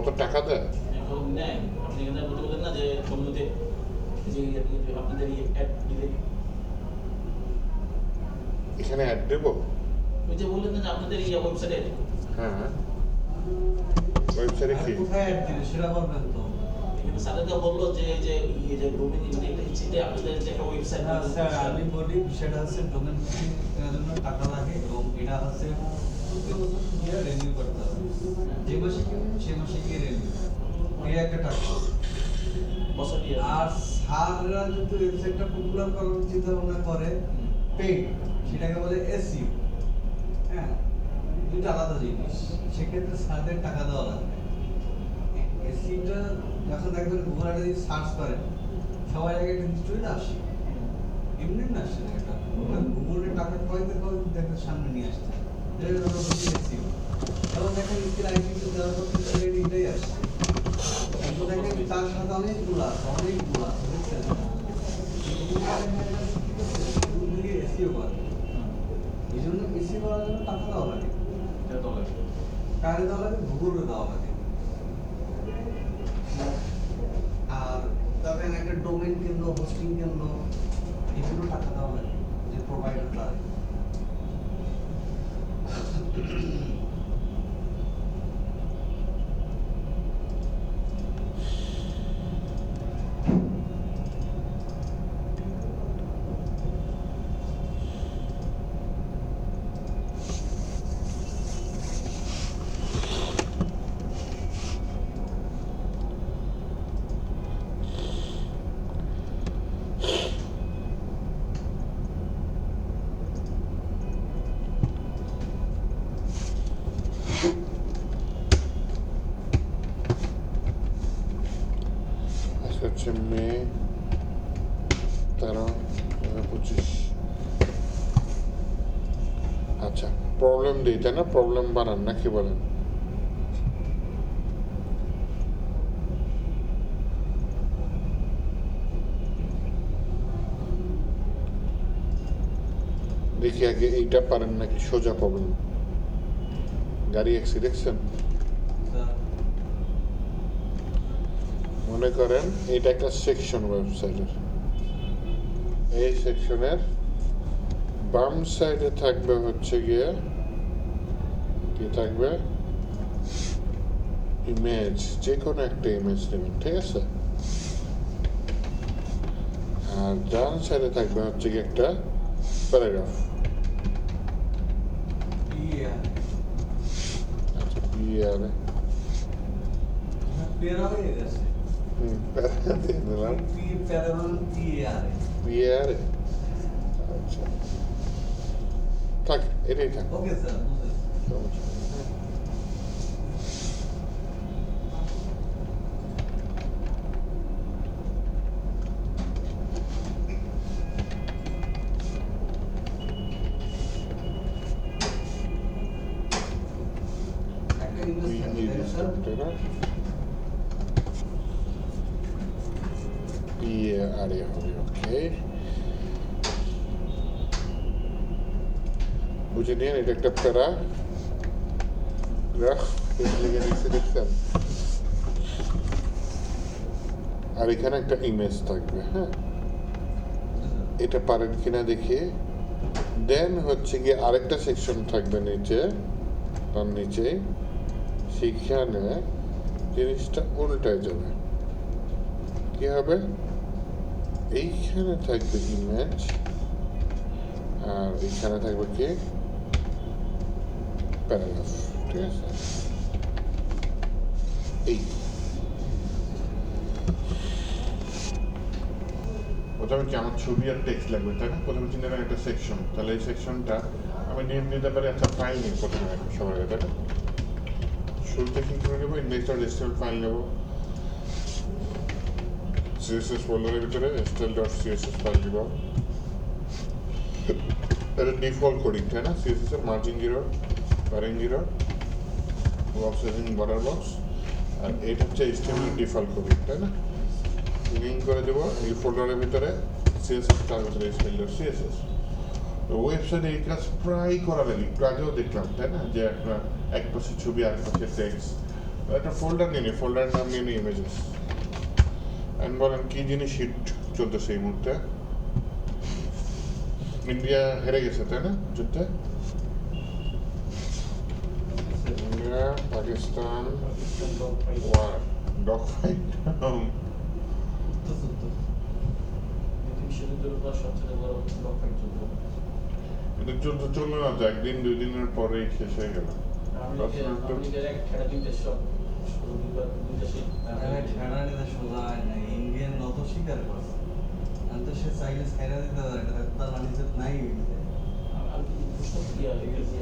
কত টাকা দেয়? এখন নেয় আপনি এখানে বলতে বলেন না যে সম্মতি যে আপনাদের অ্যাড দিলে এখানে অ্যাড দেব? ওই যে বললেন না যে আপনাদের ওয়েবসাইটে হ্যাঁ, ওয়েবসাইটে কি কোথায় অ্যাড দিবে সেটা বলবেন তো। এখানে স্যারকে বললো যে যে এই যে ডোমেইন মানে এটা আপনাদের যে একটা ওয়েবসাইট না স্যার আমি বলি বিষয়টা হচ্ছে ডোমেন কেনার জন্য টাকা লাগে এবং এটা হচ্ছে প্রতি বছর গিয়ে রিনিউ করতে হবে। যে মাসে কিনবেন সে মাসে গিয়ে রিনিউ এই একটা টাকা। বছর দিয়ে আর স্যাররা যদি ওয়েবসাইটটা পপুলার করার চিন্তা ভাবনা করে পেইড সেটাকে বলে এসইও। হ্যাঁ, দুটো আলাদা জিনিস। সেক্ষেত্রে স্যারদের টাকা দেওয়া লাগবে। এসইওটা যখন দেখবেন গুগলে যদি সার্চ করেন সবাই আগে কিন্তু চলে আসে এমনি না আসে না এটা গুগলে টাকা কয়তে দেখবেন সামনে নিয়ে আসছে এটা হলো এসইও। তখন দেখেন স্কিল আইডি দেওয়ার পর কিন্তু এটাই আসছে। কিন্তু দেখেন তার সাথে অনেকগুলো আছে বুঝছেন? এসইও করে এই জন্য এসইও করার জন্য টাকা দেওয়া লাগে। কারে দেওয়া লাগে? গুগলে দেওয়া লাগে। আর ধরেন একটা ডোমেইন কিনলো, হোস্টিং কিনলো, এগুলো টাকা দেওয়া লাগে যে প্রোভাইডার তার। হচ্ছে মে 13-25। আচ্ছা, প্রবলেম দিই তাই না? প্রবলেম বানান নাকি বলেন? দেখি আগে এইটা পারেন নাকি সোজা প্রবলেম। গাড়ি দেখছেন? মনে করেন এটা একটা সেকশন ওয়েবসাইটের। এই সেকশনের বাম সাইডে থাকবে হচ্ছে গিয়ে কি থাকবে? ইমেজ, যে কোনো একটা ইমেজ নেবেন, ঠিক আছে? আর ডান সাইডে থাকবে হচ্ছে গিয়ে একটা প্যারাগ্রাফ। আচ্ছা, পিআরে প্যারা দিয়ে দিলাম। পিআরে আচ্ছা, থাক, এটাই থাক। Okay sir. একটা ইমেজ থাকবে তাই না স্যার? পিআরে হবে, ওকে। বুঝে নিন, এটা একটা প্যারাগ্রাফ লিখে দিচ্ছে, দেখছেন? আর এখানে একটা ইমেজ থাকবে। হ্যাঁ, এটা পারেন কিনা দেখি। দেন হচ্ছে গিয়ে আরেকটা সেকশন থাকবে নিচে, তার নিচে, সেখানে জিনিসটা উল্টায় যাবে। কি হবে? এইখানে থাকবে ইমেজ আর এইখানে থাকবে কি? প্যারাগ্রাফ, ঠিক আছে? এই প্রথমে কি আমার ছবি আর টেক্সট লাগবে তাই না? প্রথমে চিন্তা করেন একটা সেকশন, তাহলে এই সেকশনটা আমি নেম দিতে পারি। আচ্ছা, ফাইল নিই প্রথমে সবার আগে, তাই না? শুরুতে কি করে নেবো? index.html ফাইল নেবো, সিএসএস ফোল্ডারের ভিতরে style.css ফাইল দিব। এটা ডিফল্ট কোডিং, তাই না? সিএসএস এর margin 0, padding 0, box setting border box, আর এটা হচ্ছে HTML ডিফল্ট কোডিং, তাই না? লিঙ্ক করে দেবো এই ফোল্ডারের ভিতরে সিএসএস, তার ভিতরে style.css। তো ওয়েবসাইটে এই কাজ প্রায় করা লাগে, একটু আগেও দেখলাম, তাই না? যে আপনার এক পাশে ছবি আর এক পাশে টেক্সট, একটা ফোল্ডার নিয়ে ফোল্ডারের নাম নিয়ে ইমেজেস অ্যান্ড বলেন কি জিনিস হিট চলতেছে এই মুহূর্তে। ইন্ডিয়া হেরে গেছে তাই না যুদ্ধে? India Pakistan war dog fight. বিশ্বযুদ্ধের পর সবচেয়ে বড় ডগ ফাইট যুদ্ধ। কিন্তু যুদ্ধ চললো না তো, একদিন দুই দিনের পরেই শেষ হয়ে গেল। আমেরিকার এক ঠেড়া তিনটে সব দুই দেশে ঠেড়া নিতে সোজা হয় না, ইন্ডিয়ান নত স্বীকার করছে। আমি তো সে চাইলে ছাইরা দিতে পারে, তার মানে ইজ্জত নাই হয়ে গেছে। আর কি প্রশ্ন ক্লিয়ার হয়ে গেছে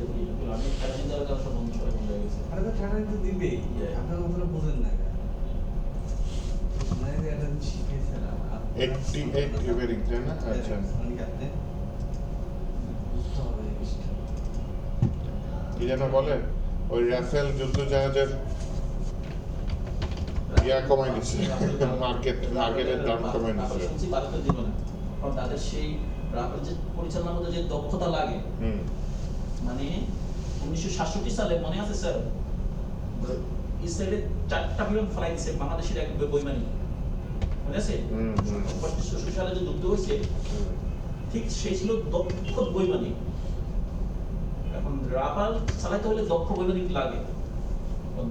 আমি ঠেড়া নিতে দেওয়ার কারণে সব বন্ধ সবাই বন্ধ হয়ে গেছে। আরে তো ঠেড়া নিতে দিবেই, আপনার মতটা বোঝেন না কেন? মানে এটা শিখেছিলাম 88 ইভেরিং তাই না? আচ্ছা বুঝতে হবে এই বিষয়টা। কি যেন বলে ওই রাফেল যুদ্ধ জাহাজের ইয়া কমাই দিচ্ছে, মার্কেটের দাম কমাই দিচ্ছে। শুনছি ভারতের দিল না, কারণ তাদের সেই রাফেল যে পরিচালনার মধ্যে যে দক্ষতা লাগে, মানে 1967 সালে মনে আছে স্যার, ইসরায়েলের 4টা বিমান ফ্লাই দিছে বাংলাদেশের এক বৈমানিক, মনে আছে? 65 সালে যে যুদ্ধ হয়েছে ঠিক সেই ছিল দক্ষ বৈমানিক। এখন রাফাল চালাতে হলে দক্ষ বৈমানিক লাগে,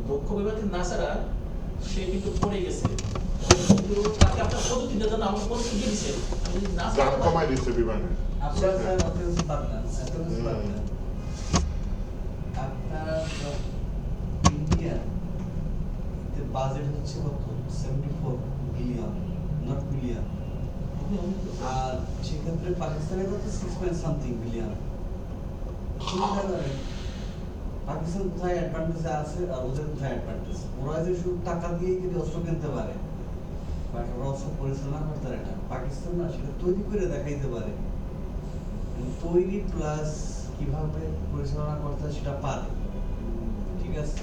দক্ষ বৈমানিক না ছাড়া সে কিন্তু পড়ে গেছে। কিন্তু তাকে আপনার প্রযুক্তি দেন, আমার প্রযুক্তি দিয়ে দিছে, আমি যদি না দাম কমাই দিচ্ছে বিমানে। আপনার স্যার অফিস পার্টনার আপনার ইন্ডিয়া বাজেট হচ্ছে কত? 74 বিলিয়ন, নট বিলিয়ন। আর সেক্ষেত্রে পাকিস্তানের কত? 6 বিলিয়ন। পাকিস্তান কোথায় অ্যাডভান্টেজে আছে আর ওদের কোথায় অ্যাডভান্টেজ? ওরা যে শুধু টাকা দিয়েই যদি অস্ত্র কিনতে পারে, বাট ওরা অস্ত্র পরিচালনা করতে পারে না। পাকিস্তান না সেটা তৈরি করে দেখাইতে পারে, তৈরি প্লাস কিভাবে পরিচালনা করতে হয় সেটা পারে। ঠিক আছে,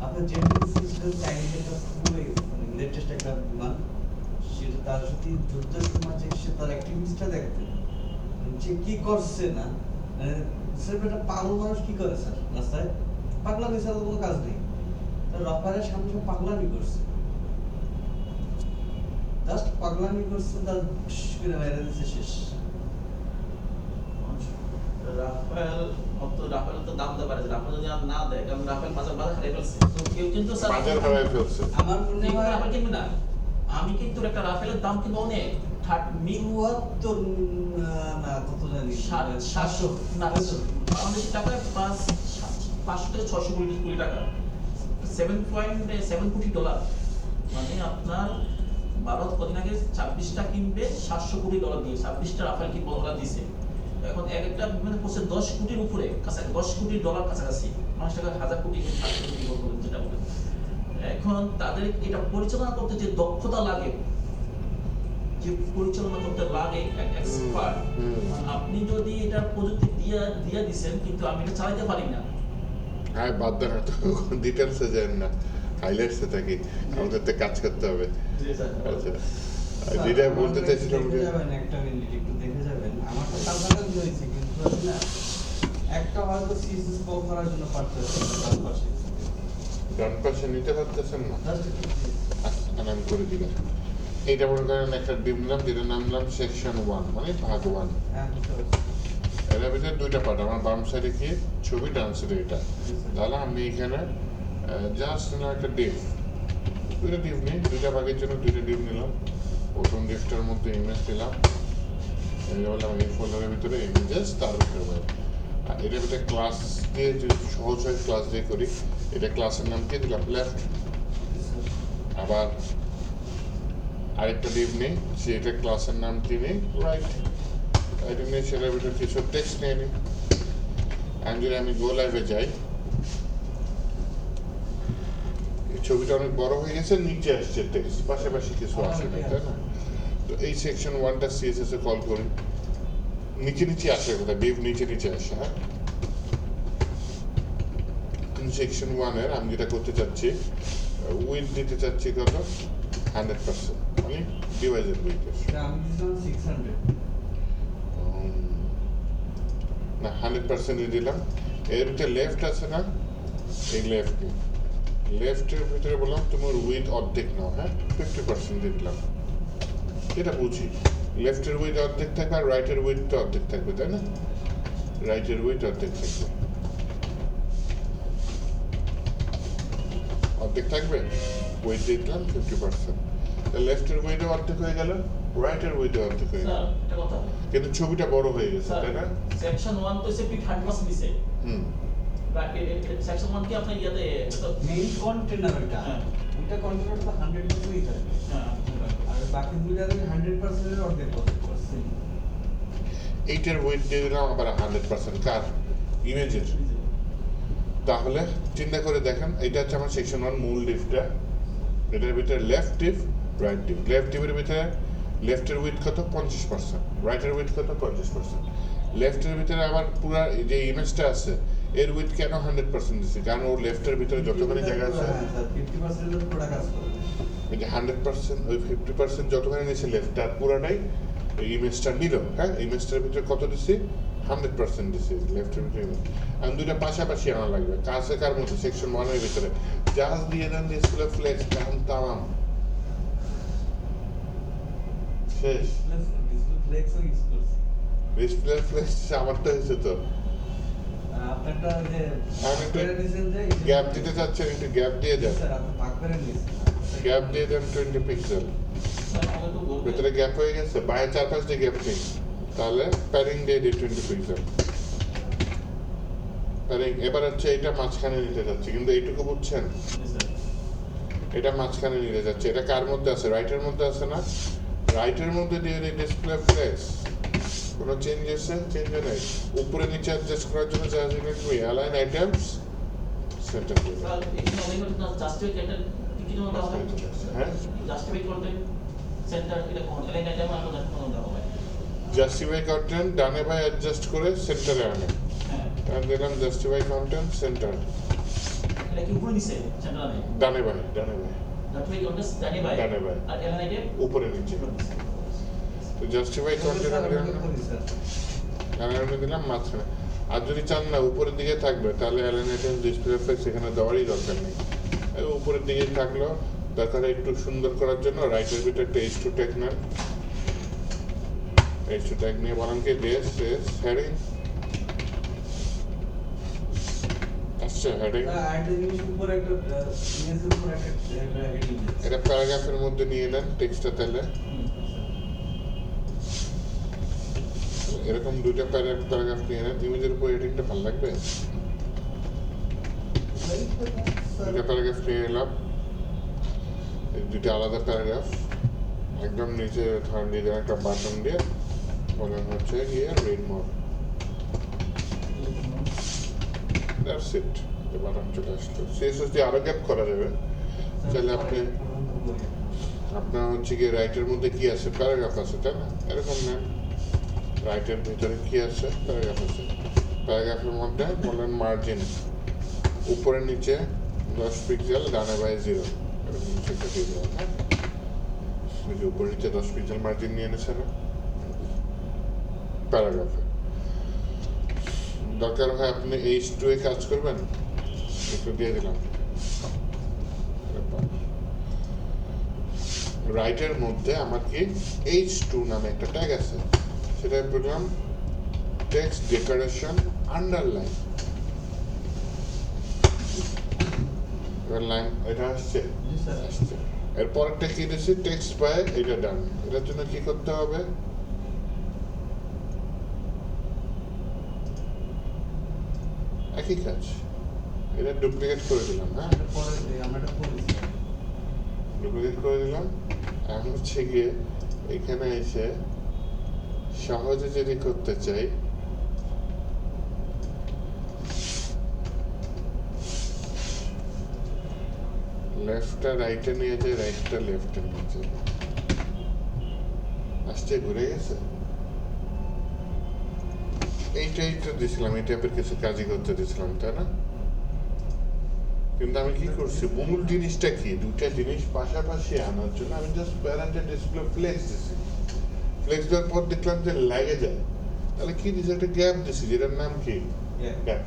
আপনার জেনারেল সিস্টেম চাইনিজের খুবই লেটেস্ট একটা বিমান, সেটা তার সাথে যুদ্ধের সময় যে সে তার অ্যাক্টিভিটিসটা দেখতে, যে কি করছে না, মানে স্যার একটা পাগল মানুষ কি করে স্যার রাস্তায়? পাগলামি ছাড়া কোনো কাজ নেই। রাফারের সামনে সব পাগলামি করছে, জাস্ট পাগলামি করছে, তার করে বাইরে দিচ্ছে শেষ। রাফেল তো দাম দিতে পারে, রাফেল যদি না দেয়, কারণ রাফেল বাজার হারিয়ে ফেলছে। তো কেউ কিন্তু স্যার বাজার হারিয়ে ফেলছে। আমার মনে হয় রাফেল কিনবে না। আমি কিন্তু একটা রাফেলের দাম কিন্তু অনেক 74 না কত জানি 700 না বাংলাদেশি টাকায় 500 থেকে 600 কোটি টাকা, 7.7 কোটি ডলার। মানে আপনার ভারত কদিন আগে 26টা কিনবে 700 কোটি ডলার দিয়ে, 26টা রাফেল কিনবে ওরা দিছে। এখন এক একটা বিমানে পড়ছে 10 কোটির উপরে, 10 কোটি ডলার কাছাকাছি, মানুষ টাকা 1000 কোটি 700 কোটি বলবেন যেটা বলেন। এখন তাদের এটা পরিচালনা করতে যে দক্ষতা লাগে, যে পরিচালনা করতে লাগে এক এক্সপার্ট, আপনি যদি এটা প্রযুক্তি দিয়া দিছেন কিন্তু আমি এটা চালাতে পারি না, হ্যাঁ বাদ দেন, তো ডিটেলসে যান না, হাইলাইটসে থাকি, আমাদের তো কাজ করতে হবে। আচ্ছা, যেটা বলতে চাইছিলাম যে একটা মিনিট একটু দেখে যাবেন, আমার তো কালকাটা হয়েছে কিন্তু আমি না একটা হয়তো সিএসএস কল করার জন্য পারতেছি ডান পাশে নিতে পারতেছেন না, জাস্ট আমি করে দিলাম। এইটা মনে করেন একটা ডিম নিলাম, যেটা নাম দিলাম সেকশন 1, মানে ভাগ 1। হ্যাঁ বুঝতে পারছি। এর ভিতরে দুইটা পার্ট, আমার বাম সাইডে কি ছবি, ডান সাইডে এটা। তাহলে আমি এখানে জাস্ট নিলাম একটা ডিপ, দুইটা ডিপ নিই, দুইটা ভাগের জন্য দুইটা ডিপ নিলাম। প্রথম ডিপটার মধ্যে ইমেজ দিলাম, বললাম এই ফোল্ডারের ভিতরে ইমেজেস, তার ভিতরে আর এটার ভিতরে ক্লাস দিয়ে যদি সহজ হয় ক্লাস দিয়ে করি, এটা ক্লাসের নাম কি দিলাম লেফট। আবার আরেকটা ডিপ নেই, সেটা ক্লাসের নাম কি নেই রাইট। রাইট নিয়ে সেটার ভিতরে কিছু টেক্সট নিয়ে নিই। আর যদি আমি গো লাইভে যাই, ছবিটা অনেক বড় হয়ে গেছে, নিচে আসছে টেক্সট, পাশাপাশি কিছু আসে না, তাই না? তো এই সেকশন 1টা সিএসএস এ কল করি, নিচে নিচে আসে, কোথায় ডিপ নিচে নিচে আসে। হ্যাঁ, সেকশন 1 এর আমি যেটা করতে চাচ্ছি, উইথ দিতে চাচ্ছি কত, 100%, মানে ডিভাইসের উইথ। আমি দিলাম 600, না 100% দিলাম। এর ভিতরে লেফট আছে না, এই লেফট লেফটের ভিতরে বললাম তোমার উইথ অর্ধেক নাও, হ্যাঁ 50% দিয়ে দিলাম, এটা বুঝি। লেফটের উইথ অর্ধেক থাকবে আর রাইটের উইথটা অর্ধেক থাকবে, তাই না? রাইটের উইথ অর্ধেক থাকবে, অর্ধেক থাকবে, উইথ দিয়ে দিলাম 50%। লেফটের উইথে অর্ধেক হয়ে গেল, রাইটের উইথে অর্ধেক হয়ে গেল, স্যার একটা কথা কিন্তু ছবিটা বড় হয়ে গেছে, স্যার তাই না? সেকশন 1 তো এসে 100% দিছে হুম, সেকশন 1 কি আপনার ইয়াতে মেইন কন্টেনার এটা হ্যাঁ। ওইটা কন্টেনার তো 100%ই থাকবে হ্যাঁ আর বাকি দুইটা থেকে 100% এর অর্ধেক করছে এইটার উইথ দিয়ে দিলাম আবার 100%, কার? ইমেজের। তাহলে চিন্তা করে দেখেন, এটা হচ্ছে আমার সেকশন 1 মূল ডিপটা, এটার ভিতরে left div, right div. Left ডিপের ভিতরে লেফটের উইথ কত? 50%, রাইটের উইথ কত? 50%। লেফটের ভিতরে আবার পুরা যে ইমেজটা আছে এর উইথ কেন 100% দিচ্ছে? কারণ ওর লেফটের ভিতরে যতখানি জায়গা আছে, হ্যাঁ স্যার 50% এর পুরো কাজ করবে এই যে 100%, ওই 50% যতখানি নিচ্ছে লেফটটা পুরাটাই ইমেজটা নিল, হ্যাঁ? ইমেজটার ভিতরে কত দিচ্ছি? 100% দিচ্ছি লেফটের ভিতরে। আমি দুইটা পাশাপাশি আনা লাগবে, কাছে কার মধ্যে? সেকশন 1 এর ভিতরে জাস্ট দিয়ে দেন ডিসপ্লে ফ্লেক্স, কাম তামাম শেষ। ডিসপ্লে ফ্লেক্সও ইউজ করছি ডিসপ্লে ফ্লেক্স আমার তো হয়েছে তো। আপনারটা যে আমি একটু করে দিয়েছেন যে গ্যাপ দিতে চাচ্ছেন, একটু গ্যাপ দিয়ে দেন, স্যার আপনি ভাগ করে নিয়েছেন গ্যাপ দিয়ে দেন 20 পিক্সেল। স্যার আমাকে একটু বলবেন ভিতরে গ্যাপ হয়ে গেছে, বাইরে 4-5 দিয়ে গ্যাপ নেই, তাহলে প্যারিং দিয়ে দিই 20 পিক্সেল প্যারিং। এবার হচ্ছে এটা মাঝখানে নিতে যাচ্ছে, কিন্তু এইটুকু বুঝছেন, স্যার এটা মাঝখানে নিতে যাচ্ছে। এটা কার মধ্যে আছে? রাইটের মধ্যে আছে না? রাইটের মধ্যে দিয়ে দিই ডিসপ্লে ফ্লেক্স, কোনো চেঞ্জ আছে? চেঞ্জ নেই। উপরে নিচে অ্যাডজাস্ট করার জন্য যা জিনিস অ্যালাইন আইটেমস সেন্টার দিয়ে স্যার এখানে অনেক জাস্টিফাই এটা কি জন্য দেওয়া হয় হ্যাঁ, জাস্টিফাই করতে সেন্টার এটা কোন এলাইন আইটেম আর কোন দেওয়া হয় জাস্টিফাই কন্টেন্ট ডানে বাই অ্যাডজাস্ট করে সেন্টারে আনে, হ্যাঁ আর দিলাম জাস্টিফাই কন্টেন্ট সেন্টার, এটা কি উপরে নিচে সেন্টার নেই ডানে বাই, ডানে বাই, জাস্টিফাই করতে জানি ভাই ডানে বাই, আর এলাইন আইটেম উপরে নিচে। তো জাস্টিফাই কন্টেন্ট স্যার দিলাম, আমি করি স্যার অ্যালাইনে দিলাম মাঝখানে। আর যদি চান না উপরের দিকে থাকবে, তাহলে অ্যালাইন আইটেম ডিসপ্লে ফ্লেক্স এখানে দেওয়ারই দরকার নেই, এই উপরের দিকে থাকলো। দরকার একটু সুন্দর করার জন্য রাইটের ভিতরে টেক্সট টু ট্যাগ নেন, টেক্সট টু ট্যাগ নিয়ে বলেন কি ডেস ডেস হেডিং আসছে, হেডিং আরেকটা জিনিস উপরে একটা ইমেজের উপর একটা হেডিং এটা প্যারাগ্রাফের মধ্যে নিয়ে নেন টেক্সটটা, তাহলে এরকম দুইটা প্যারাগ্রাফ নিয়ে নেন। ইমেজের উপর হেডিংটা ভালো লাগবে, দুইটা প্যারাগ্রাফ নিয়ে এলাম, এই দুইটা আলাদা প্যারাগ্রাফ। একদম নিচে ধরেন দিয়ে দেন একটা বাটন দিয়ে, বলেন হচ্ছে গিয়ে read more, that's it, button চলে আসতো। সিএসএস দিয়ে আরো গ্যাপ করা যাবে, তাহলে আপনি আপনার হচ্ছে গিয়ে রাইটের মধ্যে কি আছে? প্যারাগ্রাফ আছে, তাই না? এরকম নেন, রাইটের ভিতরে কি আছে? প্যারাগ্রাফ আছে, প্যারাগ্রাফের মধ্যে বলেন মার্জিন উপরে নিচে 10 পিক্সেল, ডানে বাই 0, এরকম সেটা দিয়ে দেবেন, হ্যাঁ? এই যে উপরে নিচে 10 পিক্সেল মার্জিন নিয়ে এনেছে না প্যারাগ্রাফে। দরকার হয় আপনি H2 এ কাজ করবেন, একটু দিয়ে দিলাম। রাইটের মধ্যে আমার কি H2 নামে একটা ট্যাগ আছে, সেটা বললাম টেক্সট ডেকোরেশন আন্ডারলাইন। এবার লাইন এটা আসছে, আসছে। এরপরটা কি দিচ্ছি? টেক্সট বাই, এটা ডান। এটার জন্য কি করতে হবে? একই কাজ, এটা ডুপ্লিকেট করে দিলাম, হ্যাঁ পরে আমরা এটা করেছি ডুপ্লিকেট করে দিলাম। এখন হচ্ছে গিয়ে এখানে এসে সহজে যদি করতে চাই, লেফটটা রাইটে নিয়ে যায়, রাইটটা লেফটে নিয়ে যায়, আসছে ঘুরে গেছে। এইটাই তো দিছিলাম, এই টাইপের কিছু কাজই করতে দিছিলাম, তাই না? কিন্তু আমি কি করছি? মূল জিনিসটা কি? দুটা জিনিস পাশাপাশি আনার জন্য আমি জাস্ট প্যারেন্টের ডিসপ্লে ফ্লেক্স দিছি। ফ্লেক্স দেওয়ার পর দেখলাম যে লাগে যায়, তাহলে কি দিছি? একটা গ্যাপ দিছি, যেটার নাম কি? গ্যাপ।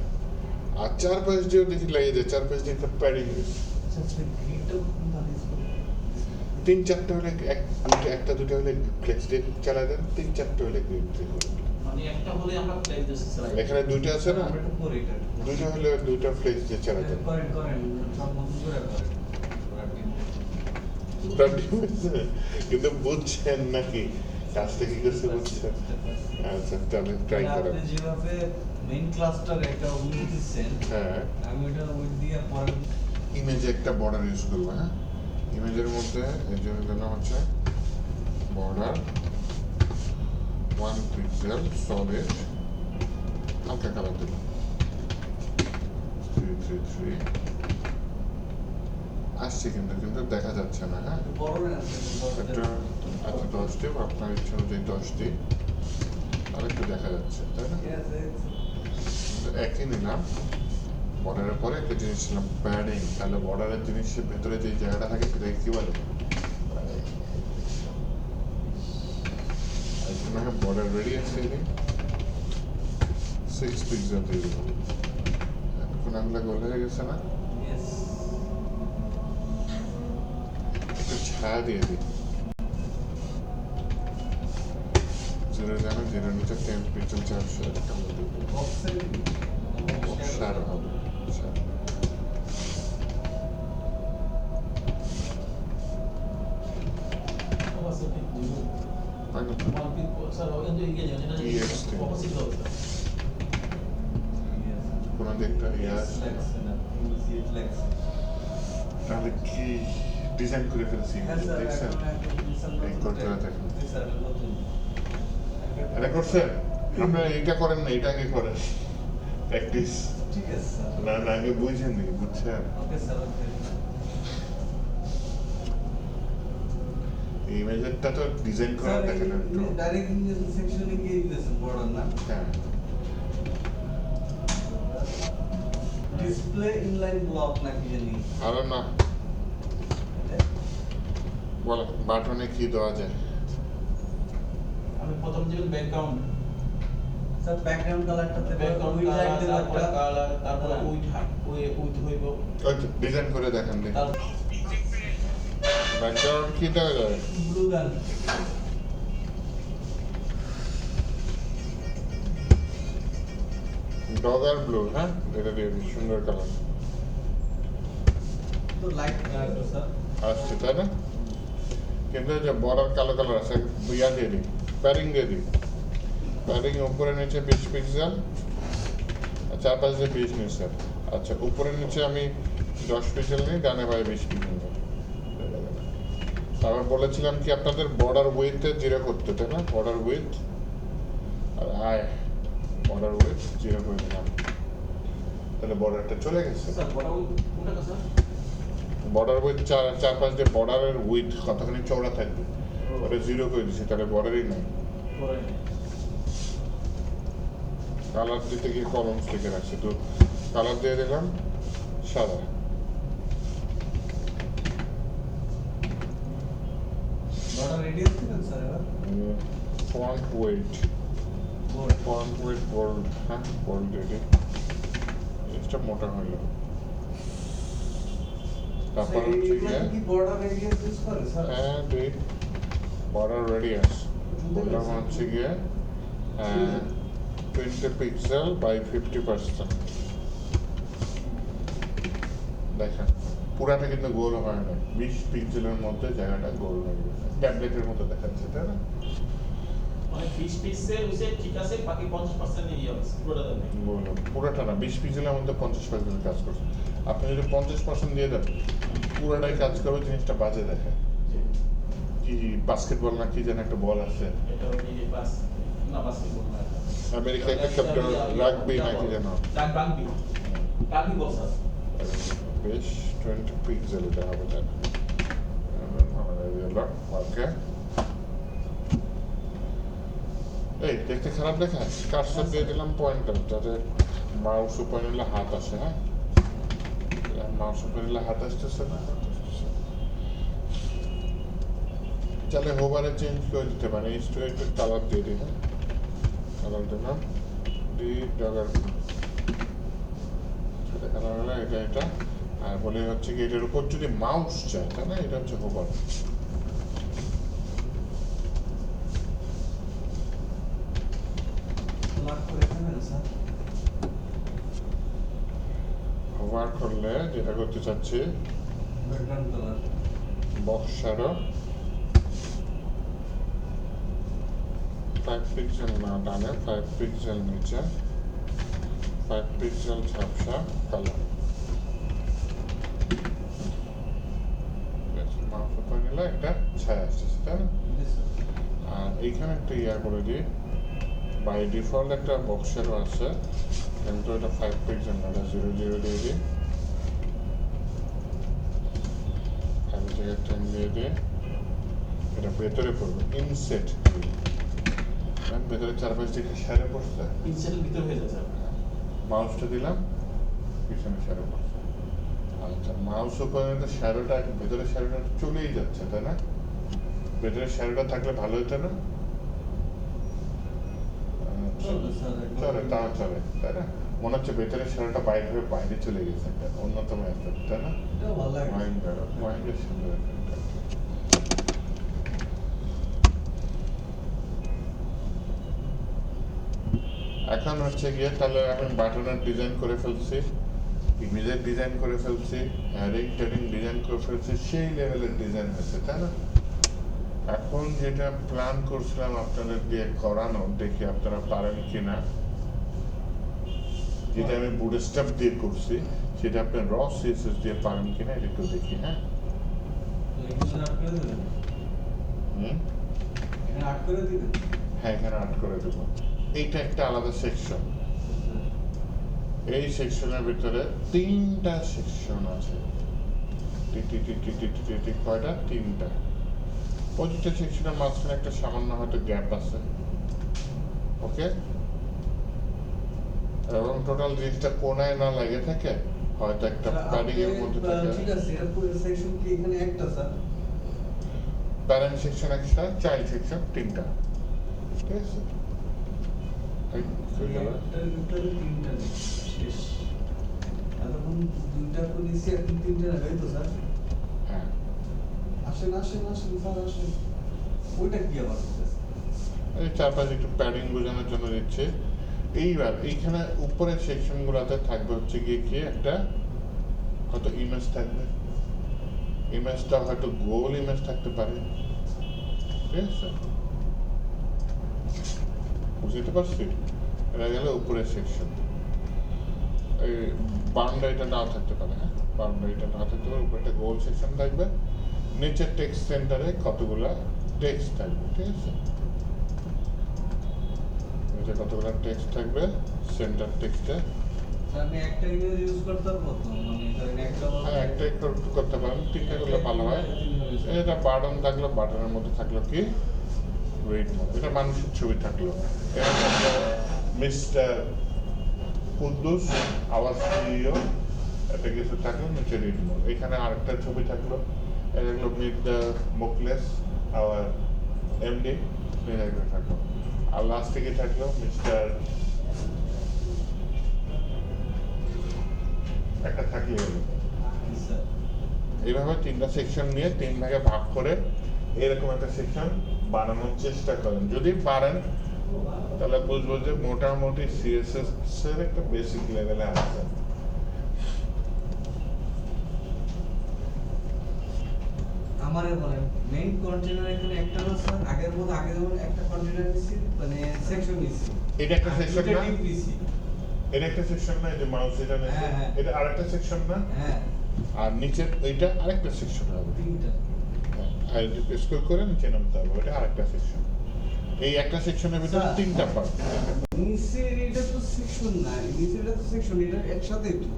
আর 4-5 দিয়েও দেখি লাগে যায়, 4-5 দিয়ে একটা প্যাডিং দিছি। আচ্ছা আচ্ছা গ্রিডটা কোন দাঁড় ইউজ করব? 3-4টা হলে একটা দুটো হলে ফ্লেক্স দিয়ে চালায় দেন, 3-4টা হলে গ্রিড দিয়ে করবেন। মানে একটা হলে আমরা ফ্লেক্স দিয়ে চালাই। এখানে দুইটা আছে না, আমরা একটু করি এটা। দুইটা হলে দুইটা ফ্লেক্স দিয়ে চালায় দেন। করেন করেন সব নতুন করে করেন। পুরা ডিম আছে। কিন্তু বুঝছেন নাকি কাজটা কি করছে বুঝছেন? আচ্ছা তাহলে ট্রাই করেন। আপনি যেভাবে মেইন ক্লাসটার একটা উইথ দিচ্ছেন, হ্যাঁ, আমি ওটা উইথ দিয়ে পরে ইমেজে একটা বর্ডার ইউজ করবো। হ্যাঁ, ইমেজের মধ্যে এর জন্য দিলাম হচ্ছে বর্ডার 1 পিক্সেল সলিড, হালকা কালার দিলাম 333 আসছে, কিন্তু দেখা যাচ্ছে না। হ্যাঁ, বড় একটা আচ্ছা 10টি আপনার ইচ্ছা অনুযায়ী 10টি আর একটু দেখা যাচ্ছে, তাই না? একই নিলাম। বর্ডারের পরে একটা জিনিস ছিলাম প্যাডিং, তাহলে বর্ডারের জিনিসের ভেতরে যে জায়গাটা থাকে সেটাকে কি বলে? এখানে বর্ডার রেডিয়াস দিয়ে দিই 6 পিক্সেল দিয়ে দিই। এখন আমরা গোল হয়ে গেছে না? একটু ছায়া দিয়ে দিই 0 জানো 0 নিচে 10 পিক্সেল 400 একটা মধ্যে সার হবে সার। কোনো দিকটা তাহলে কি ডিজাইন করে ফেলছি দেখছেন? এই করতে থাকেন, এটা করছেন আপনারা, এইটা করেন না, এটা আগে করেন প্র্যাকটিস। ঠিক আছে স্যার। না না আগে বুঝেন নি, বুঝছেন? Okay sir. এই ইমেজটা তো ডিজাইন করা স্যার দেখেন একটু। ডাইরেক্ট সেকশনে গিয়ে দিয়েছেন বর্ডার না? হ্যাঁ, ডিসপ্লে ইনলাইন ব্লক নাকি জানি? আরো না বলো বাটনে কি দেওয়া যায়? আমি প্রথম দিবেন ব্যাকগ্রাউন্ড, স্যার ব্যাকগ্রাউন্ড কালারটাতে ব্যাকগ্রাউন্ড উইথ লাইট দেব তারপরে একটা। কালার, তারপরে উইথ হইব। ওই তো ডিজাইন করে দেখেন দেখি তারপর ব্যাকগ্রাউন্ড কি দেওয়া যাবে? ব্লু গান। ডগার ব্লু, হ্যাঁ এটা দিয়ে দিই, সুন্দর কালার তো লাইট কালার স্যার। আসছে, তাই না? কিন্তু যে বর্ডার কালো কালার আছে, ইয়া দিয়ে দিই, প্যারিং দিয়ে দিই। প্যারিং উপরে নিচে 20 পিক্সেল, চারপাশ দিয়ে 20 নিচে। আচ্ছা উপরে নিচে আমি 10 পিক্সেল নিই, ডানে বাই 20 পিক্সেল নিই। তারপর বলেছিলাম কি আপনাদের বর্ডার উইথে 0 করতে, তাই না? বর্ডার উইথ আর বর্ডার উইথ 0 করে দিলাম, তাহলে বর্ডারটা চলে গেছে। স্যার বড় কোনটা স্যার? বর্ডার উইথ চারপাশ দিয়ে বর্ডারের উইথ কতখানি চওড়া থাকবে ওটা 0 করে দিচ্ছি, তাহলে বর্ডারই নাই। করে কালার দিতে গিয়ে কলম থেকে রাখছি, তো কালার দিয়ে দিলাম সাদা। বর্ডার রেডিয়াস দিবেন স্যার এবার? Font weight, bold. Font weight bold, হ্যাঁ বোল্ড রেডি, এটা মোটা হলো। তারপর হচ্ছে গিয়ে কি বর্ডার রেডিয়াস ইউজ করে স্যার? হ্যাঁ দিই বর্ডার রেডিয়াস, বললাম হচ্ছে গিয়ে 20 পিক্সেল বাই 50%। দেখেন পুরাটা কিন্তু গোল হয় না, 20 পিক্সেলের মধ্যে জায়গাটা গোল হয়ে গেছে, ট্যাবলেটের মতো দেখাচ্ছে, তাই না? মানে 20 পিক্সেল হইছে ঠিক আছে, বাকি 50% নিয়ে যাবে পুরোটা দেবে। বললাম পুরাটা না, 20 পিক্সেলের মধ্যে 50% কাজ করছে। আপনি যদি 50% দিয়ে দেন পুরাটাই কাজ করবে, জিনিসটা বাজে দেখে। কি বাস্কেটবল না কি যেন একটা বল আছে, এটা হচ্ছে বাস না বাস্কেটবল না, আমেরিকা একটা শব্দ রাগবি না কি যেন, রাগবি বল স্যার। বেশ 20 পিক্সেল এটা হবে, তাই না? ওকে, এই দেখতে খারাপ দেখায়, কার্সর দিয়ে দিলাম পয়েন্টার, যাতে মাউস উপরে নিলে হাত আসে। হ্যাঁ মাউস উপরে নিলে হাত আসতেছে না, চাইলে হোভারে চেঞ্জ করে দিতে পারে, একটু কালার দিয়ে দিই। হ্যাঁ কালার দিলাম ডি ডগার, এটা কালার হলো এটা আর বলে হচ্ছে কি এটার উপর যদি মাউস যায় তাই না, এটা হচ্ছে হোভার। লাখ করে নেবেন স্যার। হোভার করলে যেটা করতে চাচ্ছি, ব্যাকগ্রাউন্ড কালার। বক্সারও 5 পিক্সেল না ডানে, 5 পিক্সেল নিচে, 5 পিক্সেল ঝাপসা কালার। মাউস উপরে নিলে একটা ছায়া আসতেছে তাই না। আর এইখানে একটা ইয়া করে দিই, বাই ডিফল্ট একটা বক্সেরও আছে, কিন্তু এটা 5 পিক্সেল না, 0 0 দিয়ে দিই, 5 জায়গায় 10 দিয়ে দিই। এটা ভেতরে পড়বে ইনসেট, ভেতরে চারপাশ দিকে সারে পড়ছে, ইনসেটের ভিতরে হয়ে যায় স্যার। মাউসটা দিলাম পিছনে শ্যাডো পড়ছে। আচ্ছা, মাউস উপরে তো শ্যাডোটা ভেতরে শ্যাডোটা চলেই যাচ্ছে তাই না, ভেতরে শ্যাডোটা থাকলে ভালো হতো না? চলবে স্যার, একদম। চলে, তাও চলে তাই না। মনে হচ্ছে ভেতরে শ্যাডোটা বাইরে হয়ে বাইরে চলে গেছে, একটা অন্যতম এফেক্ট তাই না। এটাও ভালো লাগে। মাইন্ডের সুন্দর এফেক্ট। এখন হচ্ছে গিয়ে তাহলে আমি বাটনের ডিজাইন করে ফেলছি, ইমেজের ডিজাইন করে ফেলছি, হ্যারিং টেরিং ডিজাইন করে ফেলছি, সেই লেভেলের ডিজাইন হয়েছে তাই না। এখন যেটা প্ল্যান করছিলাম আপনাদের দিয়ে করানো, দেখি আপনারা পারেন কিনা। যেটা আমি বুটস্ট্র্যাপ দিয়ে করছি সেটা আপনি র সিএসএস দিয়ে পারেন কিনা এটা একটু দেখি। হ্যাঁ, এখানে আট করে দেবেন। এখানে আট করে দিবেন। হ্যাঁ এখানে আর্ট করে দেবো। এইটা একটা আলাদা সেকশন, এই সেকশনের ভিতরে 3টা সেকশন আছে। কয়টা? 3টা। প্রতিটা সেকশনের মাঝখানে একটা সামান্য হয়তো গ্যাপ আছে, ওকে। এবং টোটাল জিনিসটা কোনায় না লাগে থাকে, হয়তো একটা প্যাডিং এর মধ্যে থাকে। ঠিক আছে, এর পুরো সেকশন কি এখানে একটা স্যার? প্যারেন্ট সেকশন একটা, চাইল্ড সেকশন 3টা, ঠিক আছে। একটার ভিতরে তিনটা নেই, শেষ। এতক্ষণ দুইটা করে নিছি, এখন তিনটা নেবে, এই তো স্যার? হ্যাঁ, আসেন আসেন আসেন স্যার আসেন। ওইটা কি আবার? এই চারপাশে একটু প্যাডিং বোঝানোর জন্য দিচ্ছে। এইবার এইখানে উপরের সেকশন গুলাতে থাকবে হচ্ছে গিয়ে কি একটা হয়তো ইমেজ থাকবে, ইমেজটা হয়তো গোল ইমেজ থাকতে পারে, ঠিক আছে। বুঝতে পারছি? এটা গেলে উপরের সেকশন। এই বাউন্ডারিটা নাও থাকতে পারে, হ্যাঁ বাউন্ডারিটা না থাকতে পারে, উপরে একটা গোল সেকশন থাকবে, নিচের টেক্সট সেন্টারে কতগুলা টেক্সট থাকবে, ঠিক আছে। নিচে কতগুলা টেক্সট থাকবে সেন্টার টেক্সটে। স্যার আমি একটা ইমেজ ইউজ করতে পারবো তো, মানে ধরেন একটা হ্যাঁ একটাই করতে পারেন, 3টা করলে ভালো হয়। এটা বাটন থাকলো, বাটনের মধ্যে থাকলো কি ওয়েট, এটা মানুষের ছবি থাকলো, এটা থাকলো মিস্টার কুদ্দুস আওয়াজ সিইও, এটা কিছু থাকলো নিচে রিড মোড। এখানে আরেকটা ছবি থাকলো, এটা হলো meet the Mokles our MD, এটা থাকলো। আর লাস্ট থেকে থাকলো মিস্টার একটা থাকলে হলো। স্যার এইভাবে 3টা সেকশন নিয়ে 3 ভাগে ভাগ করে এরকম একটা সেকশন বানানোর চেষ্টা করেন। যদি পারেন তাহলে বুঝবো যে মোটামুটি সিএসএস এর একটা বেসিক লেভেলে আছে। আমারে বলেন মেইন কন্টেনার এখানে একটা না স্যার, আগের মতো আগে যেমন একটা কন্টেনার নিছি, মানে সেকশন নিছি, এটা একটা সেকশন না, ডিপ নিছি। এটা একটা সেকশন না, এই যে মাউস এটা নেছে হ্যাঁ, হ্যাঁ। এটা আরেকটা সেকশন না, হ্যাঁ আর নিচের এইটা আরেকটা সেকশন হবে। তিনটা। আর স্ক্রল করে নিচে নামতে হবে, এটা আরেকটা সেকশন। এই একটা সেকশনের ভিতরে স্যার, 3টা পার্ট। নিচের এটা তো সেকশন না, নিচের এটা তো সেকশন, এটা একসাথেই তো।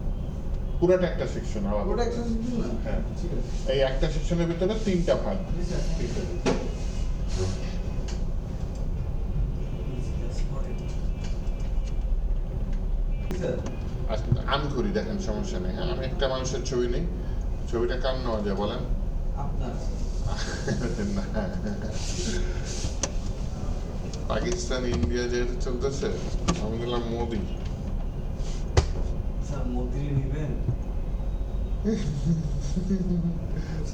পুরোটা একটা সেকশন আলাদা। ওটা একটা সেকশন না? হ্যাঁ। ঠিক আছে। এই একটা সেকশনের ভিতরে 3টা ভাগ। ঠিক আছে। ঠিক আছে। স্যার আজকে আমি করি, দেখেন সমস্যা নেই। হ্যাঁ, আমি একটা মানুষের ছবি নিই, ছবিটা কার নেওয়া যায় বলেন? আপনার না। পাকিস্তান ইন্ডিয়া যেহেতু চলতেছে, আমি দিলাম মোদি। স্যার মোদি নেবেন?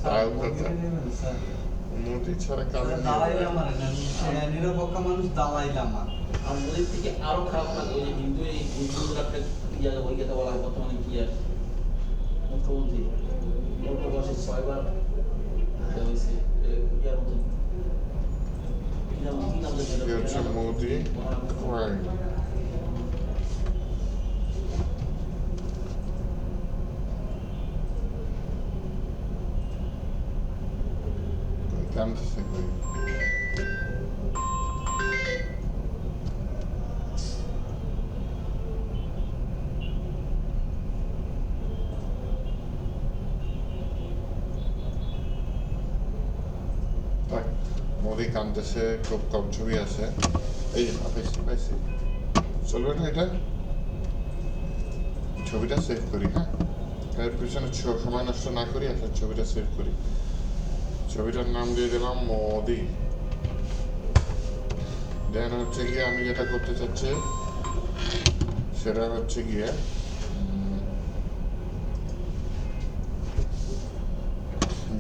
তাও কথা। মোদিকে নেবেন, স্যার? মোদি ছাড়া কাজ স্যার, দালাই লামা নেন, নিরপেক্ষ মানুষ দালাই লামা। আর মোদির থেকে আরো খারাপ লাগে ওই যে হিন্দুদের একটা ওই কথা বলা হয় বর্তমানে কি আর মুখ্যমন্ত্রী অল্প বয়সে 6বার হয়েছে ইয়ার মতন কি নাম এ হচ্ছে মোদি ক্রাইম। কাঁদতেছে কই? থাক, মোদি কাঁদতেছে, খুব কম ছবি আছে। এই যে পাইছি পাইছি, চলবে না এটা? ছবিটা সেভ করি, হ্যাঁ? এর পিছনে সময় নষ্ট না করি, এখন ছবিটা সেভ করি। ছবিটার নাম দিয়ে দিলাম মোদি। দেন হচ্ছে গিয়ে আমি যেটা করতে চাচ্ছি সেটা হচ্ছে গিয়ে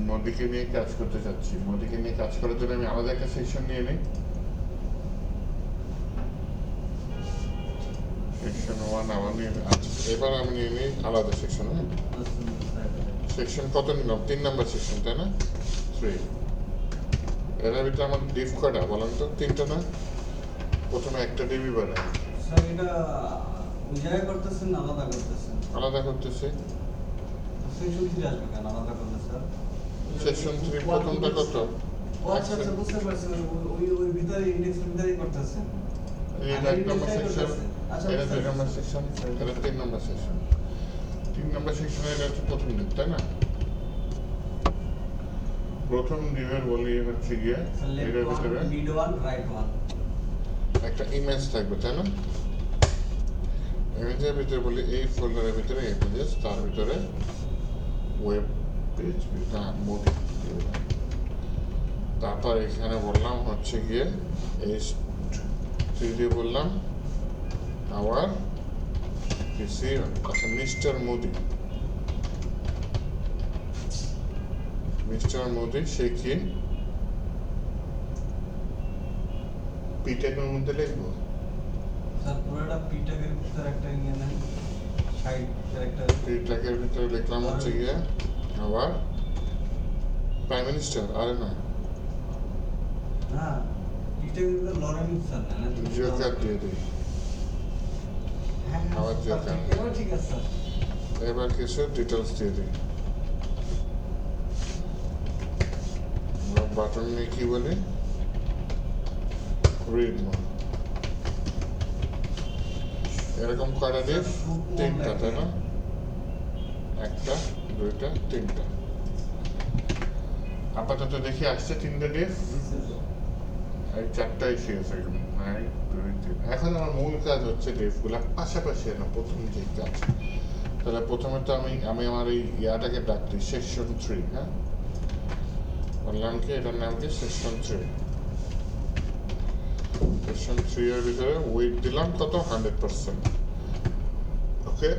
মোদিকে নিয়ে কাজ করতে চাচ্ছি। মোদিকে নিয়ে কাজ করার জন্য আমি আলাদা একটা সেকশন নিয়ে নিই। সেকশন 1 আমার নিয়ে আচ্ছা, এবার আমি নিয়ে নিই আলাদা সেকশন। হ্যাঁ, সেকশন কত নিলাম? 3 নাম্বার সেকশন, তাই না? 3। এর ভিতরে আমার ডিভ কয়টা বলেন তো? 3টা না? প্রথমে একটা ডিভি বাড়ায়, স্যার, এটা ওই জায়গায় করতেছেন না আলাদা করতেছেন? আলাদা করতেছি। সেকশন 3 আসবে কেন আলাদা করলে, স্যার? সেকশন 3 প্রথমটা কত? ও আচ্ছা আচ্ছা, বুঝতে পারছি। ওই ভিতরে ইন্ডেক্সের ভিতরেই করতেছেন। এটা 1 নম্বর সেকশন, আচ্ছা, এটা 2 বুঝতে নম্বর পারছি। সেকশন, এটা 3 নম্বর সেকশন। 3 নম্বর সেকশনে এটা হচ্ছে প্রথম দিক, তাই না? প্রথম দিনের বলি হচ্ছে গিয়ে স্যার, এটার লেফট ভিতরে one, mid one, right one. একটা ইমেজ থাকবে, তাই না? ইমেজের ভিতরে বলি এই ফোল্ডারের ভিতরে ইমেজেস, তার ভিতরে ওয়েব পেজ, না মোদি। তারপর এখানে বললাম হচ্ছে গিয়ে এই 3D বললাম আবার পিসি। আচ্ছা, মিস্টার মোদি, মিস্টার মোদি সে কি পিটেকের মধ্যে লিখবো? স্যার, পুরোটা পিটাকের ভিতরে একটা ইয়ে নেন, সাইড ক্যারেক্টার। পিটেকের ভিতরে লিখলাম হচ্ছে গিয়ে আবার প্রাইম মিনিস্টার। আরে না, হ্যাঁ, পিটাকের ভিতরে লরেন্স স্যার নেন। জোকার দিয়ে দিই। হ্যাঁ, আবার জোকার। এবার ঠিক আছে, স্যার। এবার কিছু ডিটেলস দিয়ে দিই। বাটন নিয়ে কি বলি? Read more. এরকম কয়টা ডিভ? 3টা, তাই না? 1টা, 2টা, 3টা। আপাতত দেখি আসছে 3টা ডিভ। এই 4টা এসে গেছে। 1, 2, 3। এখন আমার মূল কাজ হচ্ছে ডিভগুলা পাশাপাশি না, প্রথম যে কাজ। তাহলে প্রথমে তো আমি আমার এই ইয়াটাকে ডাকছি সেকশন 3। হ্যাঁ, বললাম কি এটার নাম কি? সেকশন 3। সেকশন 3 এর ভিতরে ওয়েট দিলাম কত? 100%। ওকে,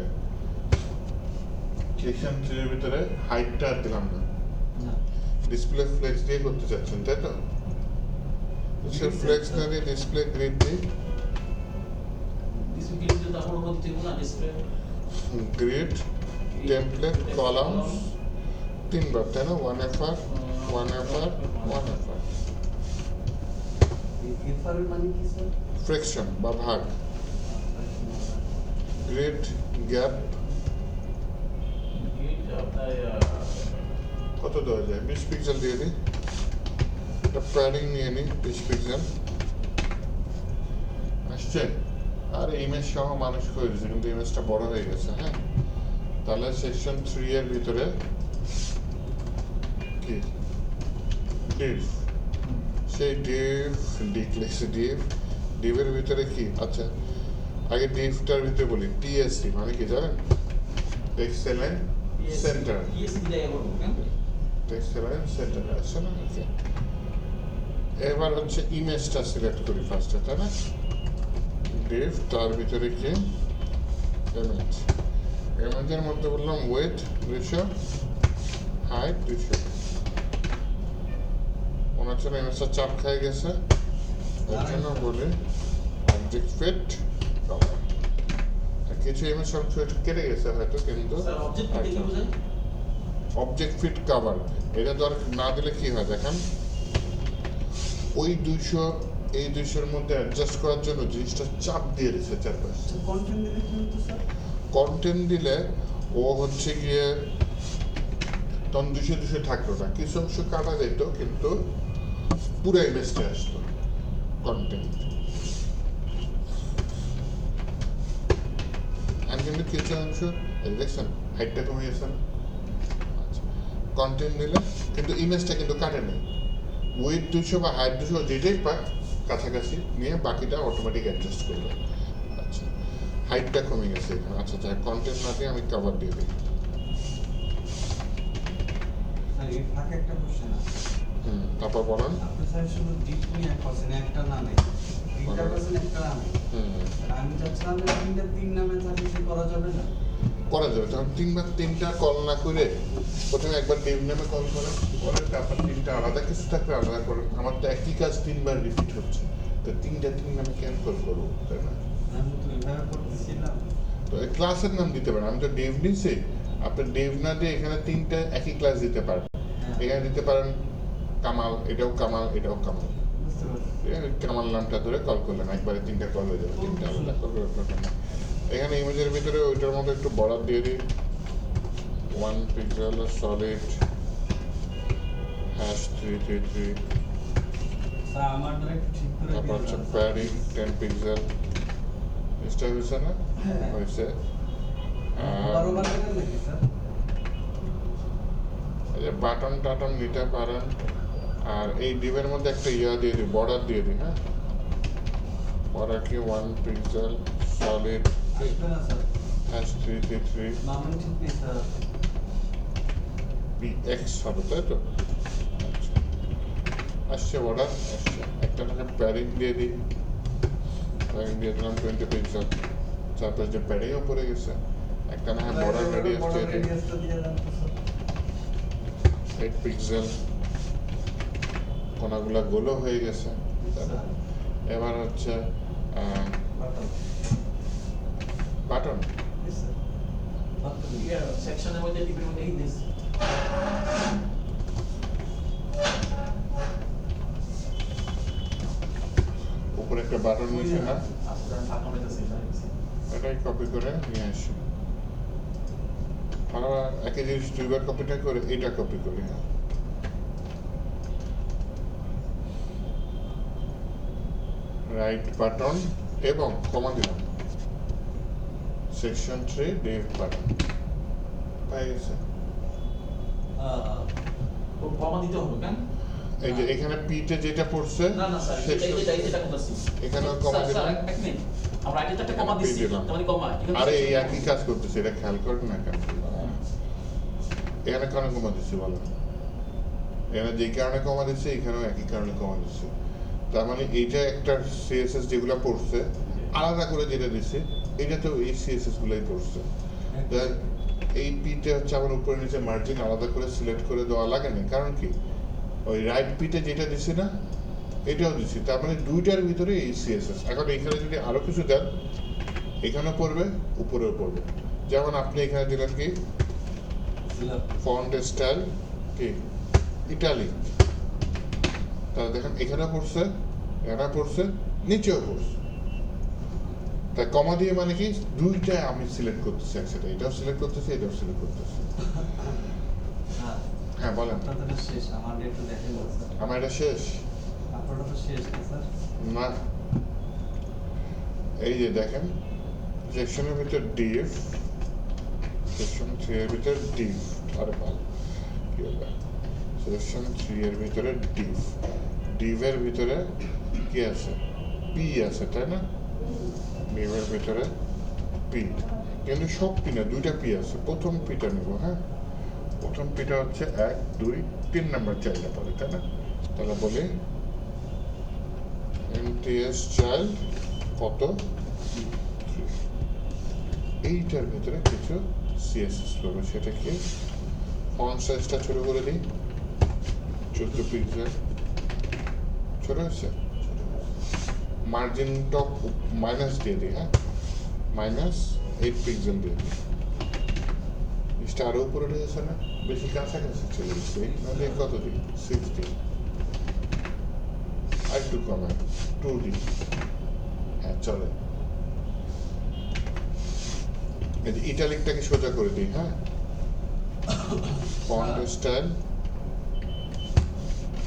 সেকশন 3 এর ভিতরে হাইটটা আর দিলাম না। ডিসপ্লে ফ্লেক্স দিয়ে করতে চাচ্ছেন, তাই তো? সে ফ্লেক্স না দিয়ে ডিসপ্লে গ্রিড দিই। ডিসপ্লে কিন্তু তারপর উপর থেকে না ডিসপ্লে গ্রিড, টেমপ্লেট, কলামস 3 বার, তাই না? 1FR, 1FR, 1FR। এফআর এর মানে কি, স্যার? ফ্রিকশন বা ভাগ। গ্রিড, গ্যাপ আপনার কত দেওয়া যায়? 20 পিক্সেল দিয়ে দিই। একটা প্যাডিং নিয়ে নিই 20 পিক্সেল। আসছে? আর ইমেজ সহ মানুষ করে দিয়েছে, কিন্তু ইমেজটা বড় হয়ে গেছে। হ্যাঁ, তাহলে সেকশন 3 এর ভিতরে কি ডিভ, সেই ডিভের ভিতরে কি? আচ্ছা, আগে ডিভটার ভিতরে বলি টিএসসি মানে কি জানেন? Textile centre. পিএসসি দিয়ে করব কেন? টেক্সটাইল সেন্টার আছে না? ওকে, এবার হচ্ছে ইমেজটা সিলেক্ট করি ফার্স্টে, তাই না? ডিভ, তার ভিতরে কি ইমেজ। ইমেজের মধ্যে বললাম ওয়েট 200, হাইট 200। মনে হচ্ছে না ইমেজটা চাপ খেয়ে গেছে, এর জন্য বলি অবজেক্ট ফিট কভার। কিছু ইমেজ অংশ একটু কেটে গেছে হয়তো, কিন্তু স্যার অবজেক্ট কি দেখে বোঝায়? অবজেক্ট ফিট কভার এটা দরকার না দিলে কি হয় দেখেন, ওই 200 এই 200-র মধ্যে অ্যাডজাস্ট করার জন্য জিনিসটা চাপ দিয়ে দিচ্ছে চারপাশে। কন্টেন্ট দিলে কি হতো স্যার? কন্টেন্ট দিলে ও হচ্ছে গিয়ে তখন 200 থাকতো না, কিছু অংশ কাটা যেত কিন্তু পুরো ইমেজটা আসতো কন্টেন্ট। আর কিন্তু কিছু অংশ এই দেখছেন হাইটটা কমে গেছে না? আচ্ছা, কন্টেন্ট দিলে কিন্তু ইমেজটা কিন্তু কাটে নেই। ওয়েট 200 বা হাইট 200 যেটাই পাক কাছাকাছি নিয়ে বাকিটা অটোমেটিক অ্যাডজাস্ট করবে। আচ্ছা, হাইটটা কমে গেছে এখানে। আচ্ছা আচ্ছা, কন্টেন্ট না দিয়ে আমি কভার দিয়ে দিই। স্যার এই ফাঁকে একটা কোশ্চেন আছে। তারপর বলেন। আপনি স্যার শুধু ডিপ নিয়ে করছেন একটা নামে, তিনটা করছেন একটা নামে। আমি চাচ্ছিলাম যে তিন নামে থাকলে কি করা যাবে না? করা যাবে, তখন 3বার 3টা কল না করে প্রথমে একবার ডিভ নামে কল করেন, পরে তারপর 3টা আলাদা কিছু থাকলে আলাদা করেন। আমার তো একই কাজ 3বার রিপিট হচ্ছে, তো 3 নামে কেন কল করবো, তাই না? আমি তো এভাবে করতেছিলাম। তো এই ক্লাসের নাম দিতে পারেন, আমি তো ডেভ নিছি, আপনি ডেভ না দিয়ে এখানে 3টা একই ক্লাস দিতে পারেন। এখানে দিতে পারেন কামাল, এটাও কামাল, এটাও কামাল। বুঝতে পারছি। ঠিক আছে, কামাল নামটা ধরে কল করলেন, একবারে 3টা কল হয়ে যাবে, 3টা আলাদা কল করবেন না। এখানে ইমেজের ভিতরে ওইটার মধ্যে একটু বর্ডার দিয়ে দিই, 1 পিক্সেল সলিড #333। স্যার আমার দ্বারা একটু ঠিক করে তারপর হচ্ছে দিন। Padding 10 pixel. এটা হয়েছে না? হ্যাঁ। হয়েছে। বারবার দেবেন নাকি স্যার? এই যে বাটন টাটন নিতে পারেন। আর এই ডিভের মধ্যে একটা ইয়া দিয়ে দিই, বর্ডার দিয়ে দিই। হ্যাঁ, বর্ডার কি 1 পিক্সেল সলিড আসবে না স্যার? #333 নাম ঠিক নেই স্যার। PX হবে, তাই তো? আচ্ছা, আসছে বর্ডার, আসছে। একটা টাকা প্যাডিং দিয়ে দিই, প্যাডিং দিয়ে দিলাম 20 পিক্সেল। তারপর যে প্যাডিংও পড়ে গেছে, একটা না বর্ডার রেডিয়াস দিয়ে দিই রেডিয়াসটা দিয়ে দেন তো স্যার। 8 পিক্সেল। কোনাগুলা গোলো হয়ে গেছে, তাই না? এবার হচ্ছে button. Button. Yes, sir. Button. সেকশনের মধ্যে টিপের মধ্যে এই দিস। উপরে একটা বাটন নিয়েছে না, আচ্ছা ফাঁকা হইতাছে এটা। এটাই কপি করে নিয়ে আসি। আমরা একই জিনিস 2বার কপিটা করে এটা কপি করি। রাইট বাটন এবং কমা দিলাম, সেকশন 3 ডেভ বাটন পাই গেছে। তো কমা দিতে হবে কেন? এই যে এখানে পিতে যেটা পড়ছে না না স্যার, section- এটা করতেছি। এখানে কমা স্যার, দিলাম। এক মিনিট। আমরা এটা একটা কমা দিছি, দিলাম। তাহলে কমা। এখানে আরে এই section- একই কাজ করতেছে, এটা খেয়াল করেন না কেন? এখানে কারণে কমা দিচ্ছি বলো, এখানে যে কারণে কমা দিচ্ছে এখানেও একই কারণে কমা দিচ্ছে। তার মানে এইটা একটা সিএসএস যেগুলো পড়ছে আলাদা করে যেটা দিচ্ছে, এটাতেও এই সিএসএস গুলাই পড়ছে। দেন এই পিতে হচ্ছে আমার উপরে নিচে মার্জিন আলাদা করে সিলেক্ট করে দেওয়া লাগে না, কারণ কি ওই রাইট পিতে যেটা দিছি না এটাও দিছি, তার মানে দুইটার ভিতরে এই সিএসএস। এখন এখানে যদি আরো কিছু দেন, এখানেও পড়বে উপরেও পড়বে। যেমন আপনি এখানে দিলেন কি ফন্ট স্টাইল কি ইটালিক, তাহলে দেখেন এখানে পড়ছে, এখানে পড়ছে, নিচেও পড়ছে। তাই কমা দিয়ে মানে কি দুইটা আমি সিলেক্ট করতেছি একসাথে, এটাও সিলেক্ট করতেছি, এটাও সিলেক্ট করতেছি। স্যার, হ্যাঁ বলেন। আপনারটা তো শেষ, আমার একটু দেখেন না স্যার। আমার এটা শেষ আপনারটা তো শেষ না স্যার? না, এই যে দেখেন সেকশনের ভিতর ডিভ, সেকশন 3 এর ভিতরে ডিভ, আরে ভালো কি হবে, সেকশন 3 এর ভিতরে ডিভ, ডিভের ভিতরে কি আছে, পি আছে, তাই না? ডিভের ভিতরে পি, কিন্তু সব পি না, দুইটা পি আছে। প্রথম পিটা নিব। হ্যাঁ, প্রথম পিটা হচ্ছে 1 2 3 নাম্বার চাইল্ড পড়ে, তাই না? তাহলে বলি এমটিএস চাইল্ড কত, এইটার ভিতরে কিছু সিএসএস পাবো, সেটা কি ফন্ট সাইজটা ছোট করে দিই, 14 পিক্সেল। ছোট হয়েছে? মার্জিনটা মাইনাস দিয়ে দিই, হ্যাঁ, -8 পিক্সেল দিয়ে দিই। জিনিসটা আরও উপরে উঠে গেছে না, বেশি কাছাকাছি চলে গেছে। নাহলে কত দিই, 60, আর একটু কমায় 2 দিই, হ্যাঁ চলে। ইটালিকটাকে সোজা করে দিই, হ্যাঁ, ফন্ট স্টাইল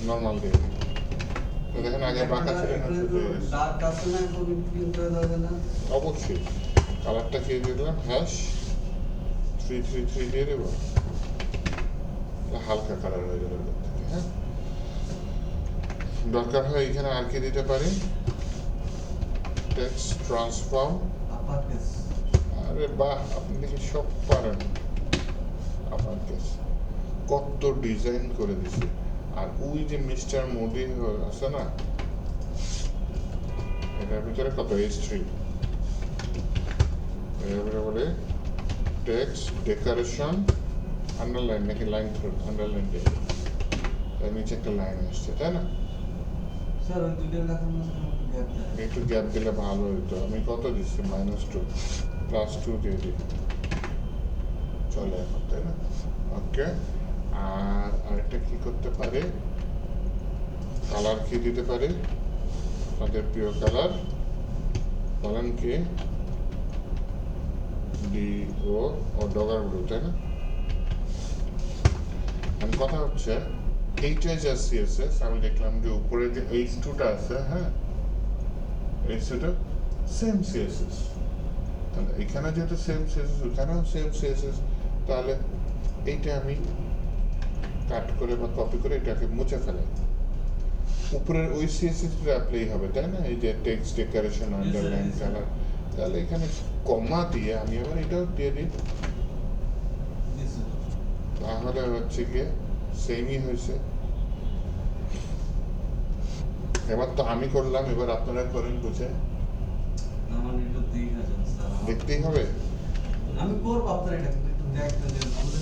নর্মাল দিয়ে দিই। তো দেখেন আগে বাঁকা ছিল না, সোজা হয়ে গেছে। ডার্ক আছে না, এখন প্রিন্ট করে দেওয়া যায় না? অবশ্যই কালারটা কি দিয়ে দিলাম, হ্যাশ 333 দিয়ে দেবো, হালকা কালার হয়ে যাবে ওদের থেকে, হ্যাঁ। দরকার হয় এখানে আর কি দিতে পারি, টেক্সট ট্রান্সফর্ম। Upper case. আরে বাহ, আপনি দেখি সব পারেন। আমার কাছে কত ডিজাইন করে দিছি। আর ওই যে মিস্টার মোদি আছে না, এটার ভিতরে কত H3, এবারে বলে টেক্সট ডেকোরেশন আন্ডারলাইন নাকি লাইন থ্রু, আন্ডারলাইন দিয়ে তার নিচে একটা লাইন আসছে, তাই না? স্যার ওই দুটো লেখার মাঝখানে গ্যাপ দেয়। একটু গ্যাপ দিলে ভালো হতো। আমি কত দিচ্ছি, -2 +2 দিয়ে দিই, চলে এখন, তাই না? ওকে। আর আরেকটা কি করতে পারে, কালার কি দিতে পারে, তাদের প্রিয় কালার বলেন কি, DO ও ডগার ব্লু, তাই না? এখন কথা হচ্ছে এইটাই যা সিএসএস, আমি দেখলাম যে উপরে যে H2টা আছে, হ্যাঁ, H2টা সেম সিএসএস। তাহলে এখানে যেহেতু সেম সিএসএস, ওখানেও সেম সিএসএস, তাহলে এইটা আমি কাট করে বা কপি করে এটাকে মুছে ফেলাই, উপরের ওই সিএসএসটা অ্যাপ্লাই হবে, তাই না? এই যে টেক্সট ডেকোরেশন আন্ডারলাইন কালার, তাহলে এখানে কমা দিয়ে আমি আবার এটাও দিয়ে দিই, তাহলে হচ্ছে গিয়ে সেমই হয়েছে। এবার তো আমি করলাম, এবার আপনারা করেন বুঝে। আমার একটু দেখা যান স্যার। দেখতেই হবে। আমি করবো আপনার এটা, কিন্তু একটু দেখতে যে আমাদের